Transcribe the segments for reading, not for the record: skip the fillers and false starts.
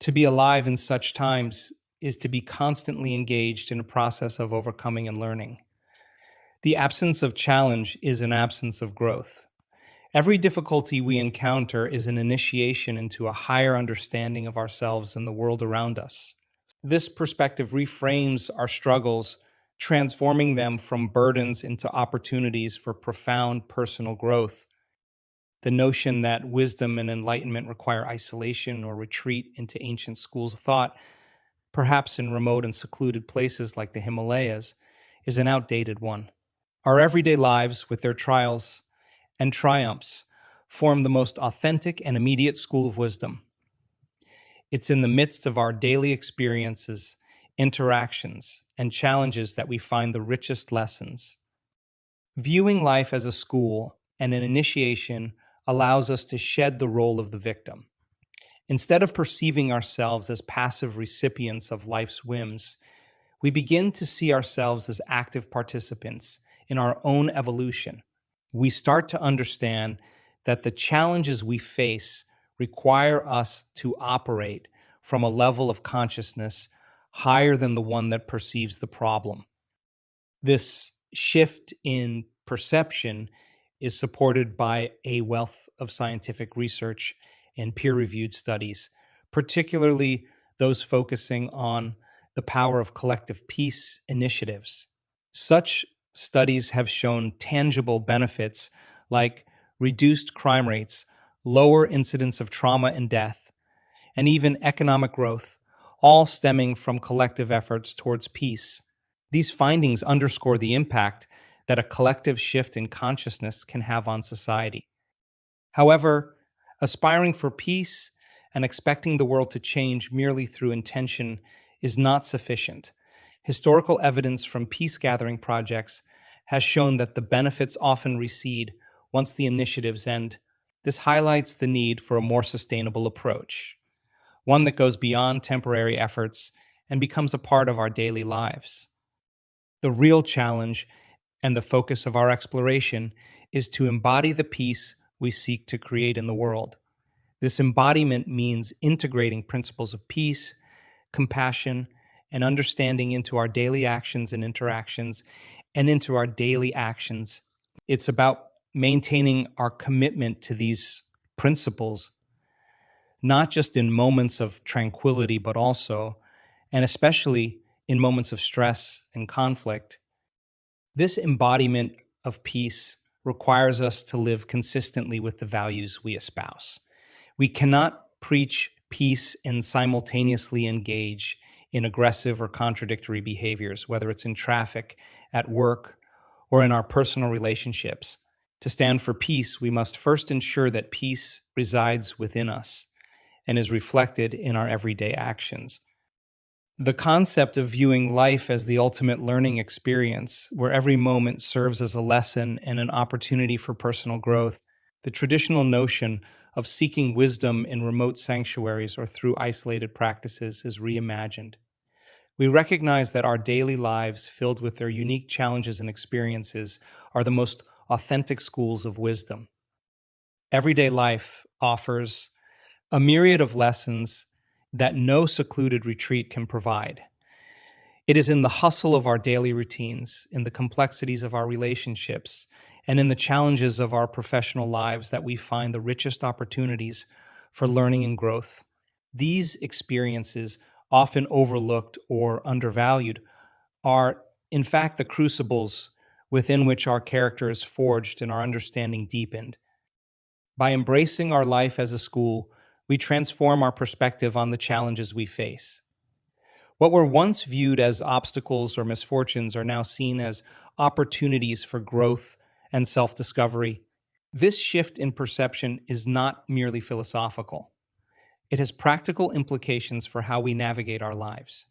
To be alive in such times is to be constantly engaged in a process of overcoming and learning. The absence of challenge is an absence of growth. Every difficulty we encounter is an initiation into a higher understanding of ourselves and the world around us. This perspective reframes our struggles, transforming them from burdens into opportunities for profound personal growth. The notion that wisdom and enlightenment require isolation or retreat into ancient schools of thought, perhaps in remote and secluded places like the Himalayas, is an outdated one. Our everyday lives, with their trials and triumphs, form the most authentic and immediate school of wisdom. It's in the midst of our daily experiences, interactions, and challenges that we find the richest lessons. Viewing life as a school and an initiation allows us to shed the role of the victim. Instead of perceiving ourselves as passive recipients of life's whims, we begin to see ourselves as active participants in our own evolution. We start to understand that the challenges we face require us to operate from a level of consciousness higher than the one that perceives the problem. This shift in perception is supported by a wealth of scientific research and peer reviewed studies, particularly those focusing on the power of collective peace initiatives. Such studies have shown tangible benefits like reduced crime rates, lower incidence of trauma and death, and even economic growth, all stemming from collective efforts towards peace. These findings underscore the impact that a collective shift in consciousness can have on society. However, aspiring for peace and expecting the world to change merely through intention is not sufficient. Historical evidence from peace gathering projects has shown that the benefits often recede once the initiatives end. This highlights the need for a more sustainable approach, one that goes beyond temporary efforts and becomes a part of our daily lives. The real challenge and the focus of our exploration is to embody the peace we seek to create in the world. This embodiment means integrating principles of peace, compassion, and understanding into our daily actions and interactions and into our daily actions. It's about maintaining our commitment to these principles, not just in moments of tranquility, but also, and especially, in moments of stress and conflict. This embodiment of peace requires us to live consistently with the values we espouse. We cannot preach peace and simultaneously engage in aggressive or contradictory behaviors, whether it's in traffic, at work, or in our personal relationships. To stand for peace, we must first ensure that peace resides within us and is reflected in our everyday actions. The concept of viewing life as the ultimate learning experience, where every moment serves as a lesson and an opportunity for personal growth, the traditional notion of seeking wisdom in remote sanctuaries or through isolated practices is reimagined. We recognize that our daily lives, filled with their unique challenges and experiences, are the most authentic schools of wisdom. Everyday life offers a myriad of lessons that no secluded retreat can provide. It is in the hustle of our daily routines, in the complexities of our relationships, and in the challenges of our professional lives that we find the richest opportunities for learning and growth. These experiences, often overlooked or undervalued, are in fact the crucibles within which our character is forged and our understanding deepened. By embracing our life as a school, we transform our perspective on the challenges we face. What were once viewed as obstacles or misfortunes are now seen as opportunities for growth and self discovery. This shift in perception is not merely philosophical, it has practical implications for how we navigate our lives.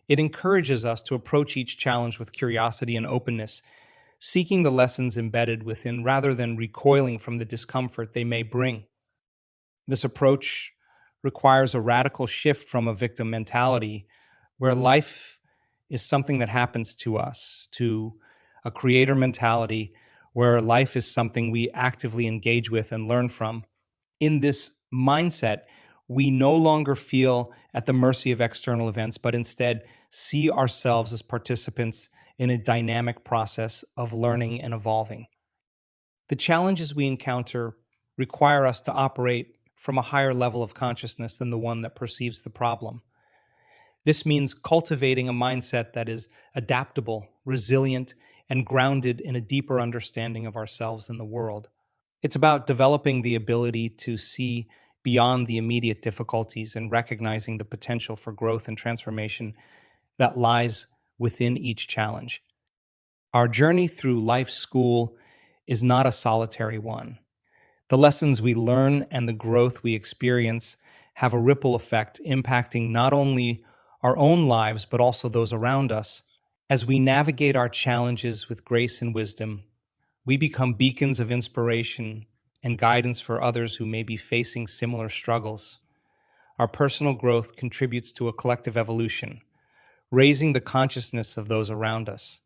It encourages us to approach each challenge with curiosity and openness, seeking the lessons embedded within rather than recoiling from the discomfort they may bring. This approach requires a radical shift from a victim mentality, where life is something that happens to us, to a creator mentality, where life is something we actively engage with and learn from. In this mindset, We no longer feel at the mercy of external events, but instead see ourselves as participants in a dynamic process of learning and evolving. The challenges we encounter require us to operate from a higher level of consciousness than the one that perceives the problem. This means cultivating a mindset that is adaptable, resilient, and grounded in a deeper understanding of ourselves and the world. It's about developing the ability to see beyond the immediate difficulties and recognizing the potential for growth and transformation that lies within each challenge. Our journey through life's school is not a solitary one. The lessons we learn and the growth we experience have a ripple effect impacting not only our own lives, but also those around us. As we navigate our challenges with grace and wisdom, we become beacons of inspiration and guidance for others who may be facing similar struggles. Our personal growth contributes to a collective evolution, raising the consciousness of those around us.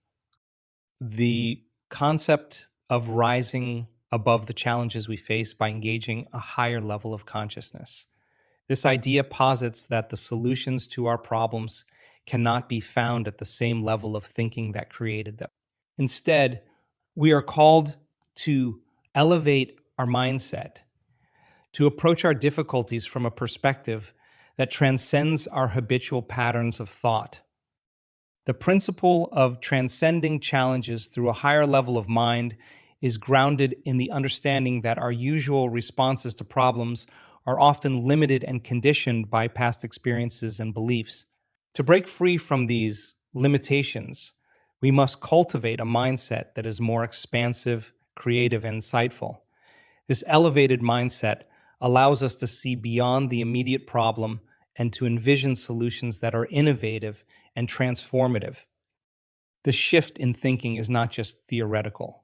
The concept of rising above the challenges we face by engaging a higher level of consciousness. This idea posits that the solutions to our problems cannot be found at the same level of thinking that created them. Instead, we are called to elevate our mindset, to approach our difficulties from a perspective that transcends our habitual patterns of thought. The principle of transcending challenges through a higher level of mind is grounded in the understanding that our usual responses to problems are often limited and conditioned by past experiences and beliefs. To break free from these limitations, we must cultivate a mindset that is more expansive, creative, and insightful. This elevated mindset allows us to see beyond the immediate problem and to envision solutions that are innovative and transformative. The shift in thinking is not just theoretical,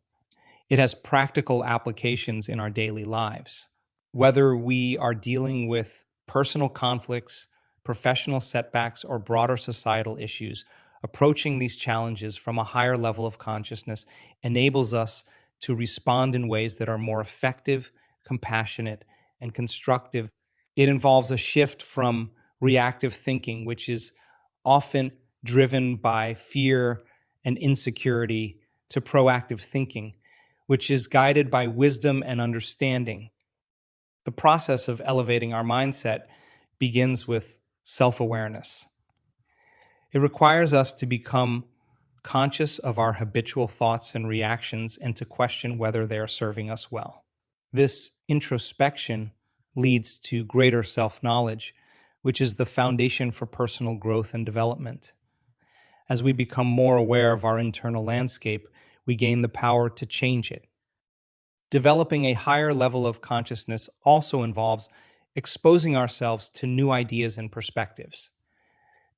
it has practical applications in our daily lives. Whether we are dealing with personal conflicts, professional setbacks, or broader societal issues, approaching these challenges from a higher level of consciousness enables us to respond in ways that are more effective, compassionate, and constructive. It involves a shift from reactive thinking, which is often driven by fear and insecurity, to proactive thinking, which is guided by wisdom and understanding. The process of elevating our mindset begins with self awareness. It requires us to become conscious of our habitual thoughts and reactions and to question whether they are serving us well. This introspection leads to greater self knowledge, which is the foundation for personal growth and development. As we become more aware of our internal landscape, we gain the power to change it. Developing a higher level of consciousness also involves exposing ourselves to new ideas and perspectives.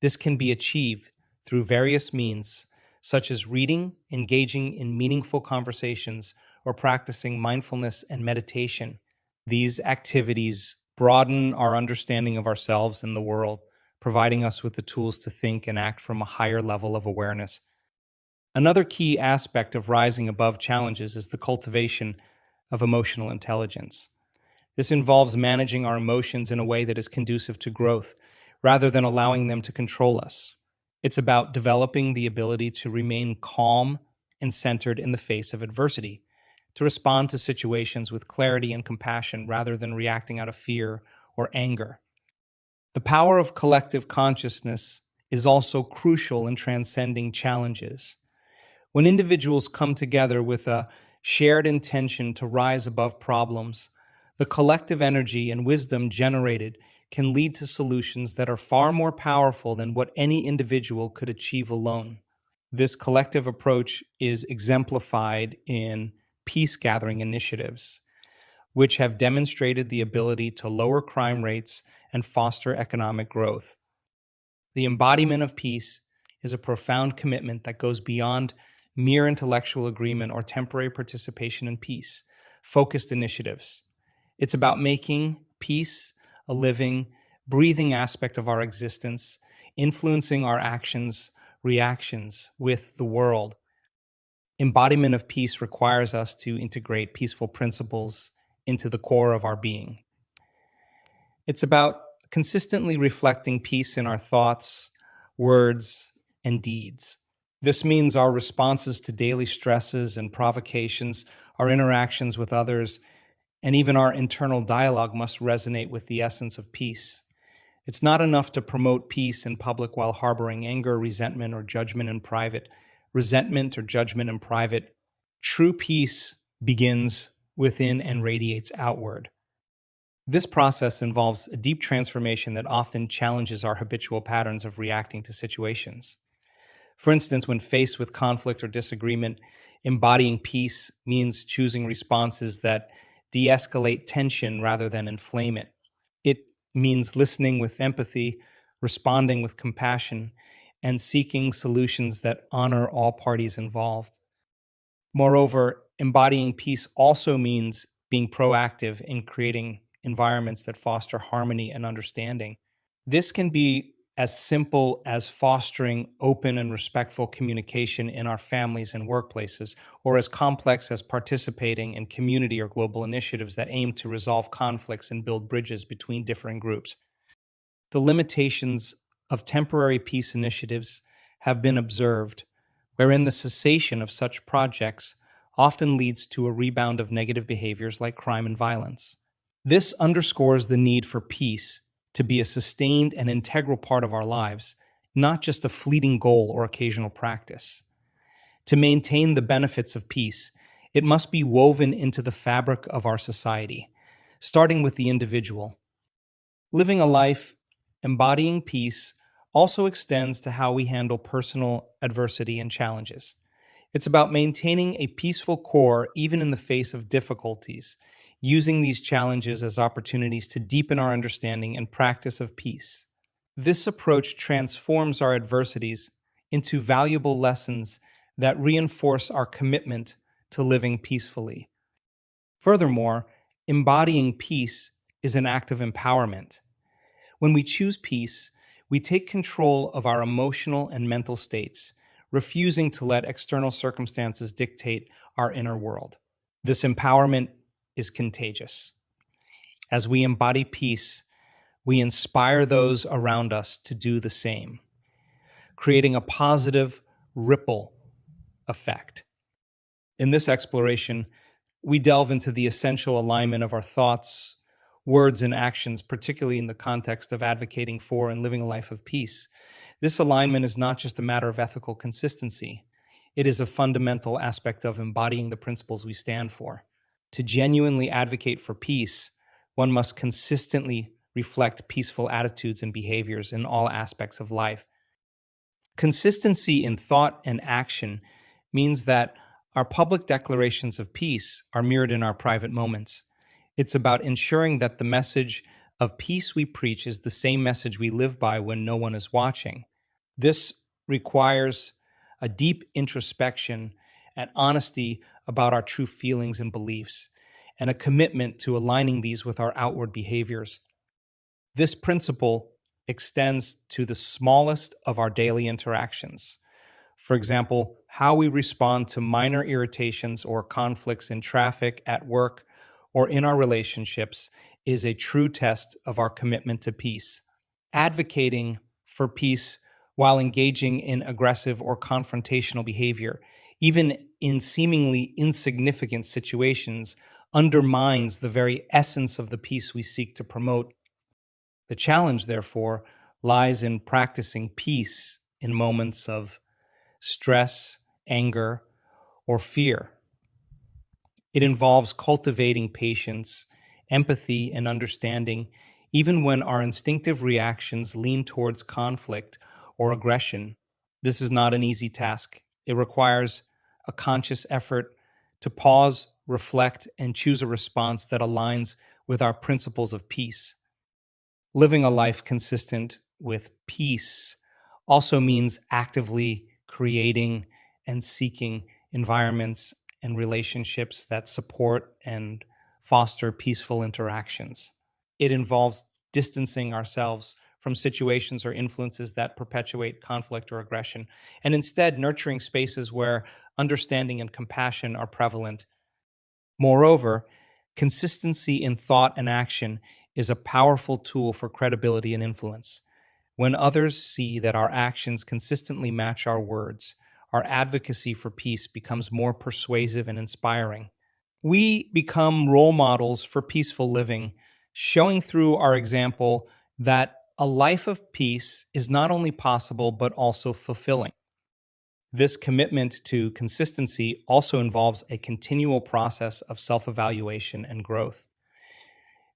This can be achieved through various means, such as reading, engaging in meaningful conversations, or practicing mindfulness and meditation. These activities broaden our understanding of ourselves and the world, providing us with the tools to think and act from a higher level of awareness. Another key aspect of rising above challenges is the cultivation of emotional intelligence. This involves managing our emotions in a way that is conducive to growth, rather than allowing them to control us. It's about developing the ability to remain calm and centered in the face of adversity, to respond to situations with clarity and compassion rather than reacting out of fear or anger. The power of collective consciousness is also crucial in transcending challenges. When individuals come together with a shared intention to rise above problems, the collective energy and wisdom generated can lead to solutions that are far more powerful than what any individual could achieve alone. This collective approach is exemplified in peace gathering initiatives, which have demonstrated the ability to lower crime rates and foster economic growth. The embodiment of peace is a profound commitment that goes beyond mere intellectual agreement or temporary participation in peace focused initiatives. It's about making peace a living, breathing aspect of our existence, influencing our actions, reactions with the world. Embodiment of peace requires us to integrate peaceful principles into the core of our being. It's about consistently reflecting peace in our thoughts, words, and deeds. This means our responses to daily stresses and provocations, our interactions with others, and even our internal dialogue must resonate with the essence of peace. It's not enough to promote peace in public while harboring anger, resentment, or judgment in private. Resentment or judgment in private. True peace begins within and radiates outward. This process involves a deep transformation that often challenges our habitual patterns of reacting to situations. For instance, when faced with conflict or disagreement, embodying peace means choosing responses that de escalate tension rather than inflame it. It means listening with empathy, responding with compassion, and seeking solutions that honor all parties involved. Moreover, embodying peace also means being proactive in creating environments that foster harmony and understanding. This can be as simple as fostering open and respectful communication in our families and workplaces, or as complex as participating in community or global initiatives that aim to resolve conflicts and build bridges between differing groups. The limitations of temporary peace initiatives have been observed, wherein the cessation of such projects often leads to a rebound of negative behaviors like crime and violence. This underscores the need for peace to be a sustained and integral part of our lives, not just a fleeting goal or occasional practice. To maintain the benefits of peace, it must be woven into the fabric of our society, starting with the individual. Living a life embodying peace also extends to how we handle personal adversity and challenges. It's about maintaining a peaceful core even in the face of difficulties, using these challenges as opportunities to deepen our understanding and practice of peace. This approach transforms our adversities into valuable lessons that reinforce our commitment to living peacefully. Furthermore, embodying peace is an act of empowerment. When we choose peace, we take control of our emotional and mental states, refusing to let external circumstances dictate our inner world. This empowerment is contagious. As we embody peace, we inspire those around us to do the same, creating a positive ripple effect. In this exploration, we delve into the essential alignment of our thoughts, words, and actions, particularly in the context of advocating for and living a life of peace. This alignment is not just a matter of ethical consistency, it is a fundamental aspect of embodying the principles we stand for. To genuinely advocate for peace, one must consistently reflect peaceful attitudes and behaviors in all aspects of life. Consistency in thought and action means that our public declarations of peace are mirrored in our private moments. It's about ensuring that the message of peace we preach is the same message we live by when no one is watching. This requires a deep introspection and honesty about our true feelings and beliefs, and a commitment to aligning these with our outward behaviors. This principle extends to the smallest of our daily interactions. For example, how we respond to minor irritations or conflicts in traffic, at work, or in our relationships is a true test of our commitment to peace. Advocating for peace while engaging in aggressive or confrontational behavior, even in seemingly insignificant situations, undermines the very essence of the peace we seek to promote. The challenge, therefore, lies in practicing peace in moments of stress, anger, or fear. It involves cultivating patience, empathy, and understanding, even when our instinctive reactions lean towards conflict or aggression. This is not an easy task. It requires a conscious effort to pause, reflect, and choose a response that aligns with our principles of peace. Living a life consistent with peace also means actively creating and seeking environments and relationships that support and foster peaceful interactions. It involves distancing ourselves from situations or influences that perpetuate conflict or aggression, and instead nurturing spaces where understanding and compassion are prevalent. Moreover, consistency in thought and action is a powerful tool for credibility and influence. When others see that our actions consistently match our words, our advocacy for peace becomes more persuasive and inspiring. We become role models for peaceful living, showing through our example that a life of peace is not only possible but also fulfilling. This commitment to consistency also involves a continual process of self evaluation and growth.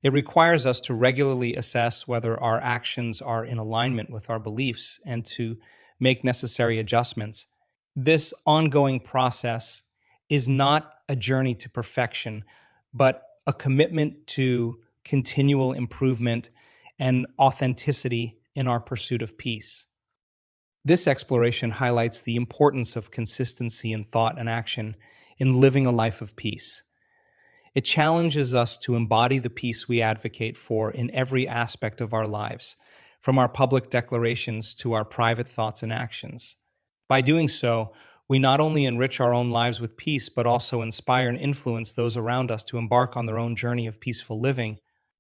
It requires us to regularly assess whether our actions are in alignment with our beliefs and to make necessary adjustments. This ongoing process is not a journey to perfection, but a commitment to continual improvement and authenticity in our pursuit of peace. This exploration highlights the importance of consistency in thought and action in living a life of peace. It challenges us to embody the peace we advocate for in every aspect of our lives, from our public declarations to our private thoughts and actions. By doing so, we not only enrich our own lives with peace, but also inspire and influence those around us to embark on their own journey of peaceful living.